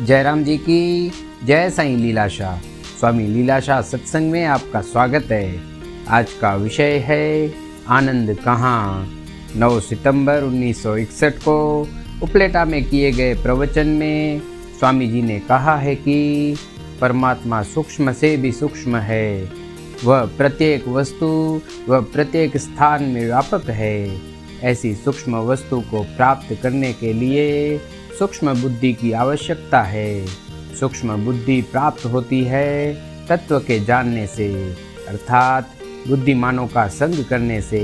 जयराम जी की जय साईं लीलाशाह। स्वामी लीलाशाह सत्संग में आपका स्वागत है। आज का विषय है आनंद कहाँ। 9 सितंबर 1961 को उपलेटा में किए गए प्रवचन में स्वामी जी ने कहा है कि परमात्मा सूक्ष्म से भी सूक्ष्म है। वह प्रत्येक वस्तु व प्रत्येक स्थान में व्यापक है। ऐसी सूक्ष्म वस्तु को प्राप्त करने के लिए सूक्ष्म बुद्धि की आवश्यकता है। सूक्ष्म बुद्धि प्राप्त होती है तत्व के जानने से, अर्थात बुद्धिमानों का संग करने से।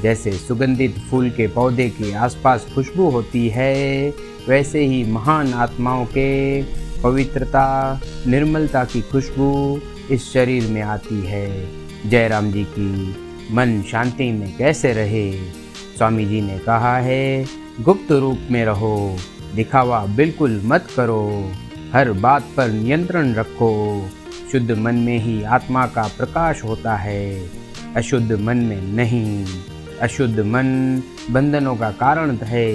जैसे सुगंधित फूल के पौधे के आसपास खुशबू होती है, वैसे ही महान आत्माओं के पवित्रता निर्मलता की खुशबू इस शरीर में आती है। जयराम जी की मन शांति में कैसे रहे। स्वामी जी ने कहा है, गुप्त रूप में रहो, दिखावा बिल्कुल मत करो, हर बात पर नियंत्रण रखो। शुद्ध मन में ही आत्मा का प्रकाश होता है, अशुद्ध मन में नहीं। अशुद्ध मन बंधनों का कारण है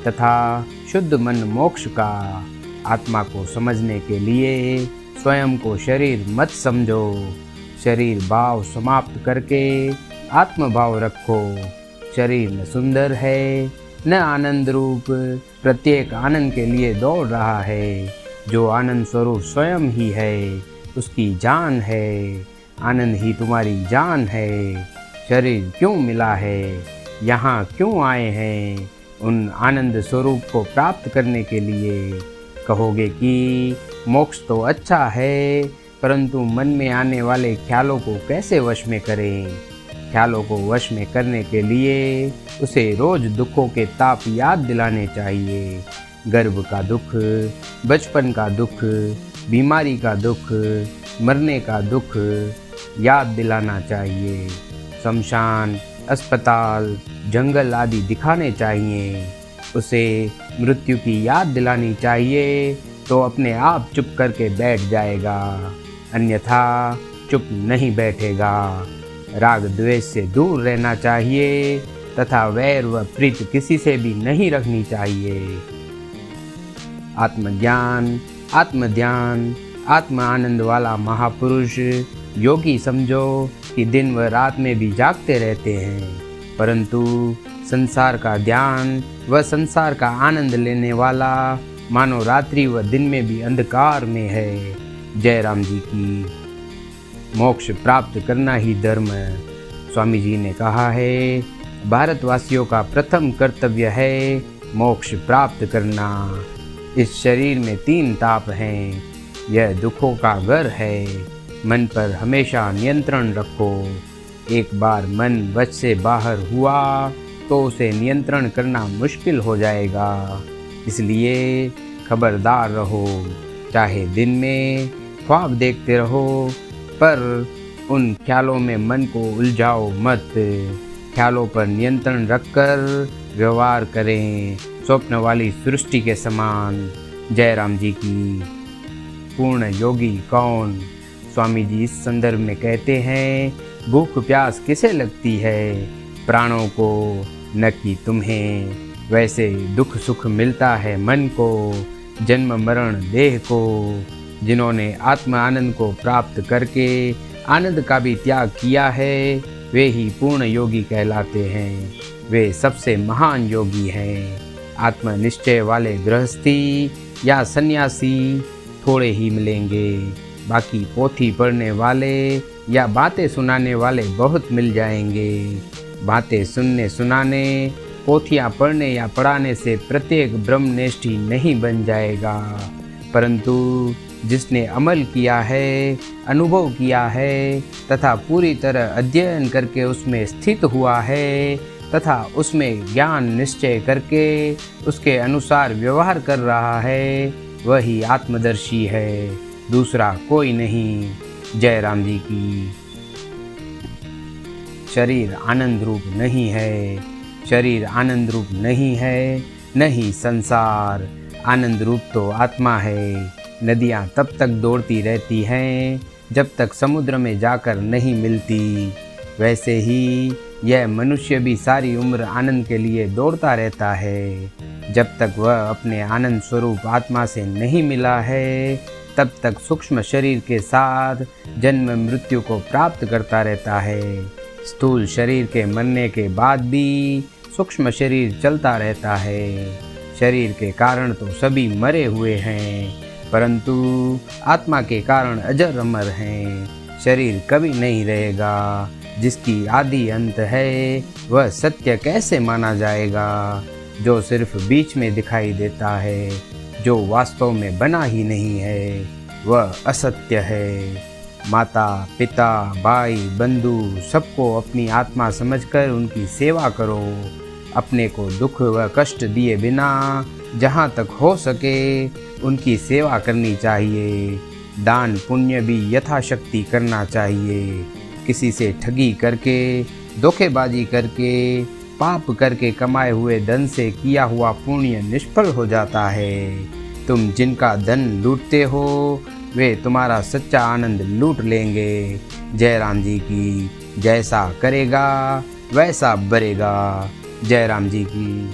तथा शुद्ध मन मोक्ष का। आत्मा को समझने के लिए स्वयं को शरीर मत समझो। शरीर भाव समाप्त करके आत्म भाव रखो। शरीर न सुंदर है न आनंद रूप, प्रत्येक आनंद के लिए दौड़ रहा है। जो आनंद स्वरूप स्वयं ही है, उसकी जान है। आनंद ही तुम्हारी जान है। शरीर क्यों मिला है, यहाँ क्यों आए हैं? उन आनंद स्वरूप को प्राप्त करने के लिए। कहोगे कि मोक्ष तो अच्छा है, परंतु मन में आने वाले ख्यालों को कैसे वश में करें? ख्यालों को वश में करने के लिए उसे रोज दुखों के ताप याद दिलाने चाहिए। गर्भ का दुख, बचपन का दुख, बीमारी का दुख, मरने का दुख याद दिलाना चाहिए। शमशान, अस्पताल, जंगल आदि दिखाने चाहिए। उसे मृत्यु की याद दिलानी चाहिए तो अपने आप चुप करके बैठ जाएगा, अन्यथा चुप नहीं बैठेगा। राग द्वेष से दूर रहना चाहिए तथा वैर व प्रीत किसी से भी नहीं रखनी चाहिए। आत्मज्ञान, आत्मध्यान, आत्म आनंद वाला महापुरुष योगी समझो कि दिन व रात में भी जागते रहते हैं, परंतु संसार का ध्यान व संसार का आनंद लेने वाला मानो रात्रि व दिन में भी अंधकार में है। जयराम जी की मोक्ष प्राप्त करना ही धर्म है। स्वामी जी ने कहा है, भारतवासियों का प्रथम कर्तव्य है मोक्ष प्राप्त करना। इस शरीर में 3 ताप हैं। यह दुखों का घर है। मन पर हमेशा नियंत्रण रखो। एक बार मन वश से बाहर हुआ तो उसे नियंत्रण करना मुश्किल हो जाएगा। इसलिए खबरदार रहो। चाहे दिन में ख्वाब देखते रहो, पर उन ख्यालों में मन को उलझाओ मत। ख्यालों पर नियंत्रण रखकर व्यवहार करें, स्वप्न वाली सृष्टि के समान। जयराम जी की पूर्ण योगी कौन? स्वामी जी इस संदर्भ में कहते हैं, भूख प्यास किसे लगती है? प्राणों को, न कि तुम्हें। वैसे दुख सुख मिलता है मन को, जन्म मरण देह को। जिन्होंने आत्म आनंद को प्राप्त करके आनंद का भी त्याग किया है, वे ही पूर्ण योगी कहलाते हैं। वे सबसे महान योगी हैं। आत्मनिश्चय वाले गृहस्थी या सन्यासी थोड़े ही मिलेंगे। बाकी पोथी पढ़ने वाले या बातें सुनाने वाले बहुत मिल जाएंगे। बातें सुनने सुनाने, पोथियाँ पढ़ने या पढ़ाने से प्रत्येक ब्रह्मनिष्ठी नहीं बन जाएगा, परंतु जिसने अमल किया है, अनुभव किया है तथा पूरी तरह अध्ययन करके उसमें स्थित हुआ है तथा उसमें ज्ञान निश्चय करके उसके अनुसार व्यवहार कर रहा है, वही आत्मदर्शी है, दूसरा कोई नहीं। जयराम जी की शरीर आनंद रूप नहीं है। शरीर आनंद रूप नहीं है, नहीं संसार। आनंद रूप तो आत्मा है। नदियाँ तब तक दौड़ती रहती हैं जब तक समुद्र में जाकर नहीं मिलती। वैसे ही यह मनुष्य भी सारी उम्र आनंद के लिए दौड़ता रहता है। जब तक वह अपने आनंद स्वरूप आत्मा से नहीं मिला है, तब तक सूक्ष्म शरीर के साथ जन्म मृत्यु को प्राप्त करता रहता है। स्थूल शरीर के मरने के बाद भी सूक्ष्म शरीर चलता रहता है। शरीर के कारण तो सभी मरे हुए हैं, परंतु आत्मा के कारण अजर अमर हैं। शरीर कभी नहीं रहेगा। जिसकी आदि अंत है, वह सत्य कैसे माना जाएगा? जो सिर्फ बीच में दिखाई देता है, जो वास्तव में बना ही नहीं है, वह असत्य है। माता पिता भाई बंधु सबको अपनी आत्मा समझकर उनकी सेवा करो। अपने को दुख व कष्ट दिए बिना जहाँ तक हो सके उनकी सेवा करनी चाहिए। दान पुण्य भी यथाशक्ति करना चाहिए। किसी से ठगी करके, धोखेबाजी करके, पाप करके कमाए हुए धन से किया हुआ पुण्य निष्फल हो जाता है। तुम जिनका धन लूटते हो, वे तुम्हारा सच्चा आनंद लूट लेंगे। जयराम जी की। जैसा करेगा वैसा बरेगा। जयराम जी की।